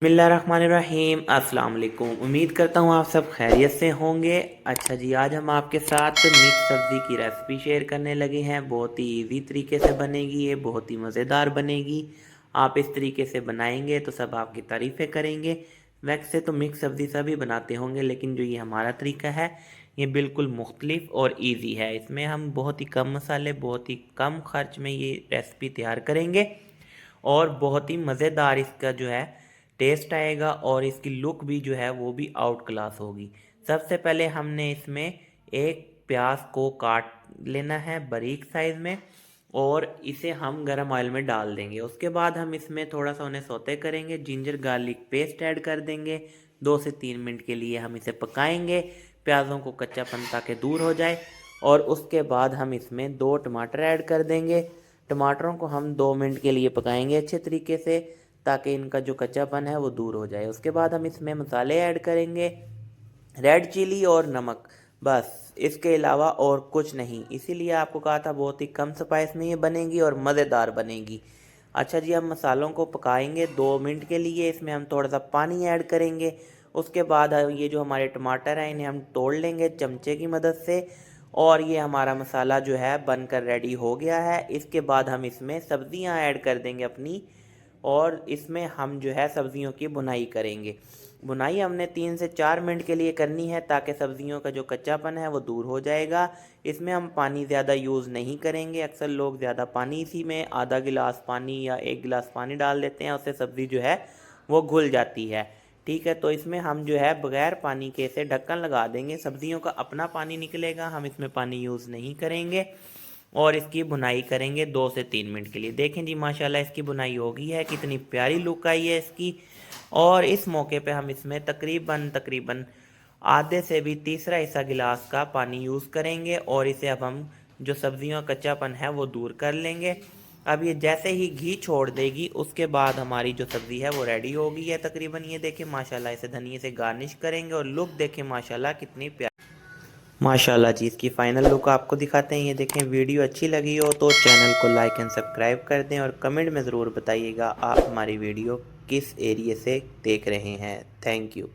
बिस्मिल्लाहिर्रहमानिर्रहीम। अस्सलाम वालेकुम। उम्मीद करता हूँ आप सब खैरियत से होंगे। अच्छा जी, आज हम आपके साथ मिक्स सब्ज़ी की रेसिपी शेयर करने लगे हैं। बहुत ही इजी तरीके से बनेगी, ये बहुत ही मज़ेदार बनेगी। आप इस तरीके से बनाएंगे तो सब आपकी तारीफ़ें करेंगे। वैसे तो मिक्स सब्ज़ी सभी बनाते होंगे, लेकिन जो ये हमारा तरीका है ये बिल्कुल मुख्तलिफ और ईजी है। इसमें हम बहुत ही कम मसाले, बहुत ही कम खर्च में ये रेसिपी तैयार करेंगे और बहुत ही मज़ेदार इसका जो है टेस्ट आएगा और इसकी लुक भी जो है वो भी आउट क्लास होगी। सबसे पहले हमने इसमें एक प्याज को काट लेना है बारीक साइज़ में और इसे हम गरम ऑयल में डाल देंगे। उसके बाद हम इसमें थोड़ा सा उन्हें सौते करेंगे, जिंजर गार्लिक पेस्ट ऐड कर देंगे। 2 से 3 मिनट के लिए हम इसे पकाएंगे, प्याज़ों को कच्चापन ताकि दूर हो जाए। और उसके बाद हम इसमें 2 टमाटर ऐड कर देंगे। टमाटरों को हम 2 मिनट के लिए पकाएंगे अच्छे तरीके से, ताकि इनका जो कच्चापन है वो दूर हो जाए। उसके बाद हम इसमें मसाले ऐड करेंगे, रेड चिली और नमक, बस इसके अलावा और कुछ नहीं। इसीलिए आपको कहा था बहुत ही कम स्पाइस में ये बनेगी और मज़ेदार बनेगी। अच्छा जी, हम मसालों को पकाएंगे 2 मिनट के लिए। इसमें हम थोड़ा सा पानी ऐड करेंगे। उसके बाद ये जो हमारे टमाटर हैं इन्हें हम तोड़ लेंगे चमचे की मदद से। और ये हमारा मसाला जो है बनकर रेडी हो गया है। इसके बाद हम इसमें सब्ज़ियां ऐड कर देंगे अपनी, और इसमें हम जो है सब्ज़ियों की भुनाई करेंगे। भुनाई हमने 3 से 4 मिनट के लिए करनी है, ताकि सब्ज़ियों का जो कच्चापन है वो दूर हो जाएगा। इसमें हम पानी ज़्यादा यूज़ नहीं करेंगे। अक्सर लोग ज़्यादा पानी, इसी में आधा गिलास पानी या 1 गिलास पानी डाल देते हैं, उससे सब्ज़ी जो है वो घुल जाती है। ठीक है, तो इसमें हम जो है बग़ैर पानी के इसे ढक्कन लगा देंगे। सब्ज़ियों का अपना पानी निकलेगा, हम इसमें पानी यूज़ नहीं करेंगे। और इसकी बुनाई करेंगे 2 से 3 मिनट के लिए। देखें जी, माशाल्लाह इसकी बुनाई हो गई है, कितनी प्यारी लुक आई है इसकी। और इस मौके पे हम इसमें तकरीबन आधे से भी तीसरा हिस्सा गिलास का पानी यूज़ करेंगे और इसे अब हम जो सब्जियों का कच्चापन है वो दूर कर लेंगे। अब ये जैसे ही घी छोड़ देगी उसके बाद हमारी जो सब्ज़ी है वो रेडी हो गई है तकरीबन। ये देखें माशाल्लाह, इसे धनिए से गार्निश करेंगे और लुक देखें माशाल्लाह कितनी प्यारी। माशाल्लाह जी, इसकी फ़ाइनल लुक आपको दिखाते हैं। ये देखें, वीडियो अच्छी लगी हो तो चैनल को लाइक एंड सब्सक्राइब कर दें और कमेंट में ज़रूर बताइएगा आप हमारी वीडियो किस एरिया से देख रहे हैं। Thank you.